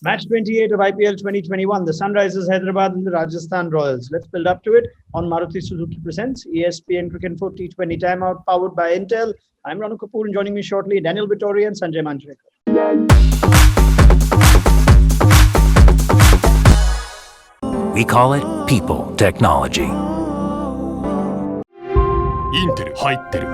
Match 28 of IPL 2021, the Sunrisers Hyderabad and the Rajasthan Royals. Let's build up to it on Maruti Suzuki Presents ESPN Cricket 40 T20 Timeout, powered by Intel. I'm Ranu Kapoor, and joining me shortly, Daniel Vittori and Sanjay Manjrekar. We call it people technology. Intel 入ってる。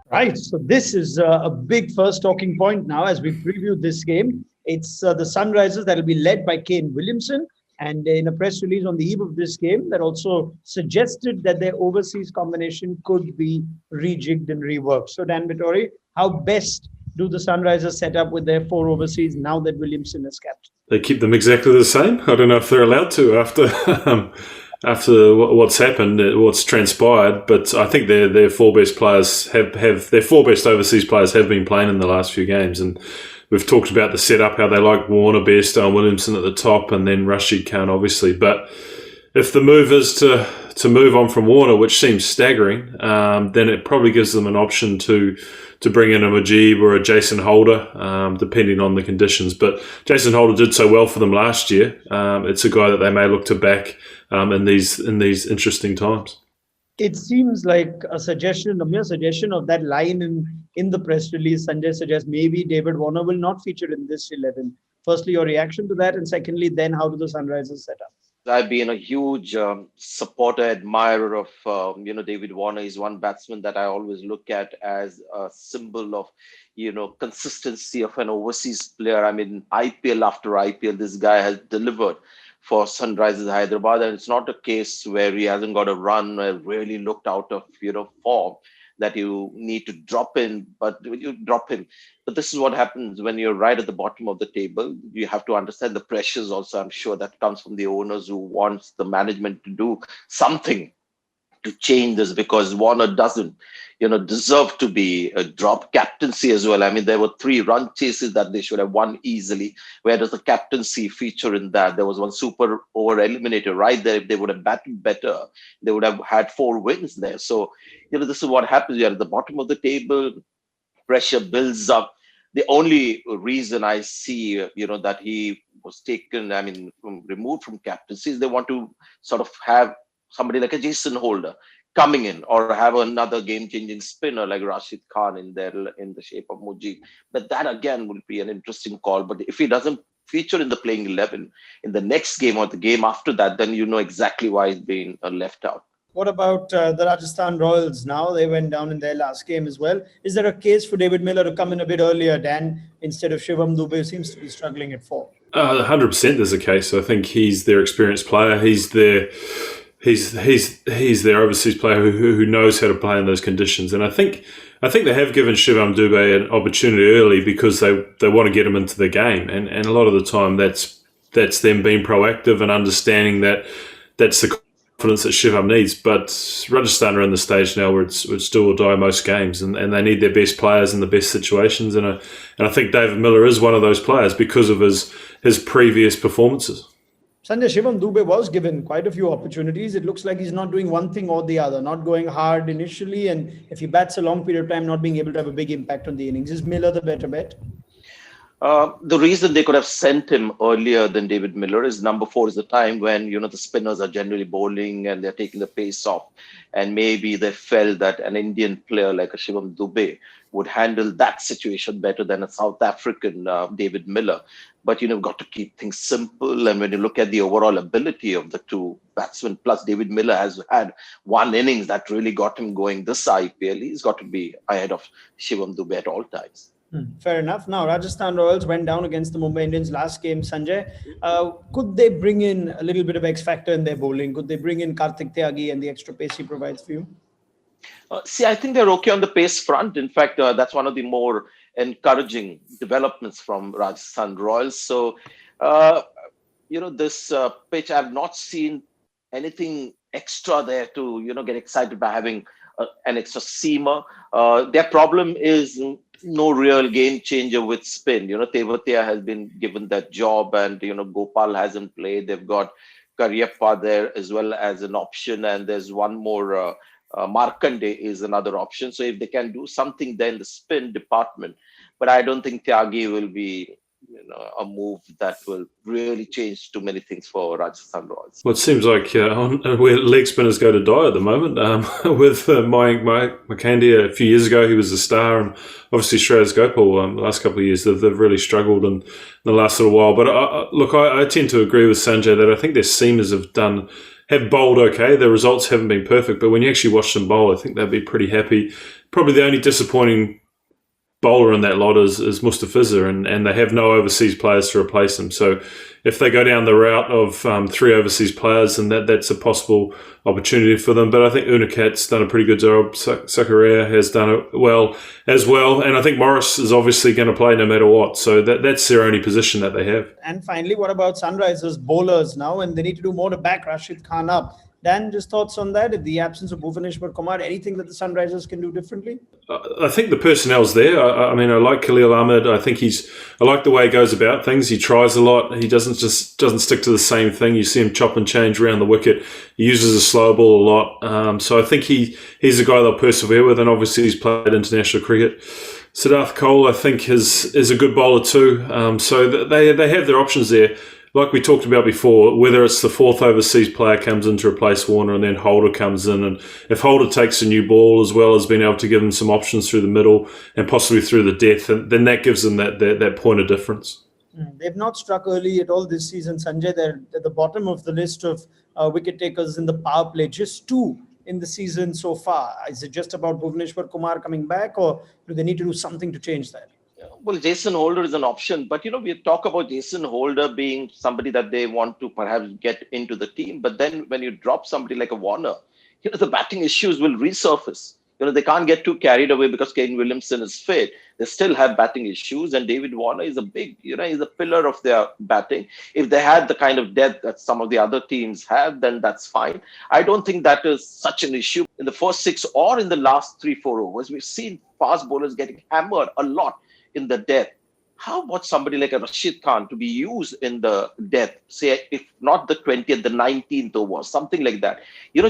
Right, so this is a big first talking point now as we preview this game. It's the Sunrisers that will be led by Kane Williamson. And in a press release on the eve of this game, that also suggested that their overseas combination could be rejigged and reworked. So, Dan Vittori, how best do the Sunrisers set up with their four overseas now that Williamson is captain? They keep them exactly the same. I don't know if they're allowed to after after what's happened, what's transpired. But I think their four best players have their four best overseas players have been playing in the last few games, and we've talked about the setup, how they like Warner, Bairstow, and Williamson at the top, and then Rashid Khan, obviously. But if the move is to move on from Warner, which seems staggering, then it probably gives them an option to bring in a Mujib or a Jason Holder, depending on the conditions. But Jason Holder did so well for them last year. It's a guy that they may look to back in these interesting times. It seems like a mere suggestion of that line in the press release. Sanjay suggests maybe David Warner will not feature in this 11. Firstly, your reaction to that, and secondly, then how do the Sunrisers set up? I've been a huge supporter, admirer of David Warner. Is one batsman that I always look at as a symbol of consistency of an overseas player. I mean, IPL after IPL, this guy has delivered for Sunrisers Hyderabad, and it's not a case where he hasn't got a run or really looked out of form that you need to drop in, but you drop him. But this is what happens when you're right at the bottom of the table. You have to understand the pressures also, I'm sure, that comes from the owners who wants the management to do something to change this, because Warner doesn't, deserve to be a drop captaincy as well. I mean, there were 3 run chases that they should have won easily. Where does the captaincy feature in that? There was one super over eliminator right there. If they would have batted better, they would have had 4 wins there. So, this is what happens. You're at the bottom of the table, pressure builds up. The only reason I see, that he was taken, removed from captaincy is they want to sort of have somebody like a Jason Holder coming in, or have another game-changing spinner like Rashid Khan in there in the shape of Mujib. But that again will be an interesting call. But if he doesn't feature in the playing 11 in the next game or the game after that, then you know exactly why he's been left out. What about the Rajasthan Royals now? They went down in their last game as well. Is there a case for David Miller to come in a bit earlier, Dan, instead of Shivam Dube, who seems to be struggling at 4? 100% there's a case. I think he's their experienced player. He's their overseas player who knows how to play in those conditions. And I think they have given Shivam Dube an opportunity early because they want to get him into the game. And a lot of the time that's them being proactive and understanding that that's the confidence that Shivam needs. But Rajasthan are in the stage now where it's do or die most games, and they need their best players in the best situations. And I think David Miller is one of those players because of his previous performances. Sanjay, Shivam Dube was given quite a few opportunities. It looks like he's not doing one thing or the other, not going hard initially, and if he bats a long period of time, not being able to have a big impact on the innings. Is Miller the better bet? The reason they could have sent him earlier than David Miller is number 4 is the time when, the spinners are generally bowling and they're taking the pace off. And maybe they felt that an Indian player like a Shivam Dube would handle that situation better than a South African David Miller. But, you've got to keep things simple. And when you look at the overall ability of the 2 batsmen, plus David Miller has had one innings that really got him going this IPL, he's got to be ahead of Shivam Dube at all times. Fair enough. Now, Rajasthan Royals went down against the Mumbai Indians last game, Sanjay. Could they bring in a little bit of X factor in their bowling? Could they bring in Karthik Tyagi and the extra pace he provides for you? I think they're okay on the pace front. In fact, that's one of the more encouraging developments from Rajasthan Royals. So, this pitch, I've not seen anything extra there to, get excited by having an extra seamer. Their problem is no real game changer with spin. Tewatia has been given that job, and, Gopal hasn't played. They've got Karyappa there as well as an option, and there's one more. Markande is another option. So if they can do something there in the spin department, but I don't think Tyagi will be a move that will really change too many things for Rajasthan Royals. Well, it seems like where leg spinners go to die at the moment. With Mayank Markandeya a few years ago, he was a star, and obviously Shreyas Gopal the last couple of years, they've really struggled in the last little while. But I tend to agree with Sanjay that I think their seamers have bowled okay. Their results haven't been perfect, but when you actually watch them bowl, I think they'll be pretty happy. Probably the only disappointing bowler in that lot is Mustafiza, and they have no overseas players to replace him. So if they go down the route of 3 overseas players, then that's a possible opportunity for them. But I think Unakat's done a pretty good job. Sakaria has done it well as well. And I think Morris is obviously going to play no matter what. So that's their only position that they have. And finally, what about Sunrisers bowlers now? And they need to do more to back Rashid Khan up. Dan, just thoughts on that? In the absence of Bhuvaneshwar Kumar, anything that the Sunrisers can do differently? I think the personnel's there. I mean, I like Khalil Ahmed. I like the way he goes about things. He tries a lot. He doesn't stick to the same thing. You see him chop and change around the wicket. He uses a slow ball a lot. So I think he's a guy they'll persevere with. And obviously he's played international cricket. Siddharth Cole, I think, is a good bowler too. So they have their options there. Like we talked about before, whether it's the 4th overseas player comes in to replace Warner and then Holder comes in, and if Holder takes a new ball as well as being able to give them some options through the middle and possibly through the death, then that gives them that point of difference. They've not struck early at all this season, Sanjay. They're at the bottom of the list of wicket takers in the power play, just 2 in the season so far. Is it just about Bhuvaneshwar Kumar coming back, or do they need to do something to change that? Well, Jason Holder is an option, but we talk about Jason Holder being somebody that they want to perhaps get into the team. But then when you drop somebody like a Warner, the batting issues will resurface. They can't get too carried away because Kane Williamson is fit. They still have batting issues, and David Warner is a big, he's a pillar of their batting. If they had the kind of depth that some of the other teams have, then that's fine. I don't think that is such an issue. In the first 6 or in the last 3-4 overs, we've seen fast bowlers getting hammered a lot in the death. How about somebody like a Rashid Khan to be used in the death, say, if not the 20th, the 19th over, something like that,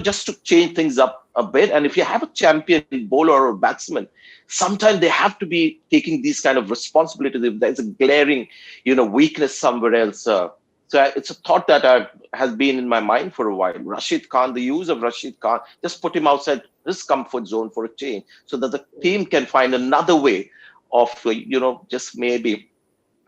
just to change things up a bit. And if you have a champion bowler or batsman, sometimes they have to be taking these kind of responsibilities if there's a glaring, weakness somewhere else. So it's a thought that has been in my mind for a while. Rashid Khan, the use of Rashid Khan, just put him outside his comfort zone for a change so that the team can find another way of, just maybe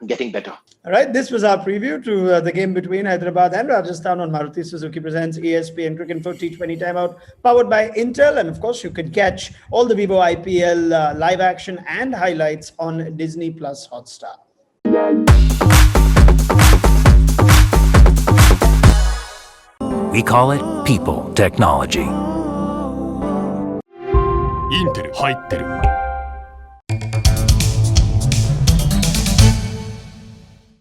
getting better. All right, this was our preview to the game between Hyderabad and Rajasthan on Maruti Suzuki Presents ESPN Cricinfo T20 Timeout, powered by Intel. And of course, you can catch all the Vivo IPL live action and highlights on Disney Plus Hotstar. We call it People Technology. インテル入ってる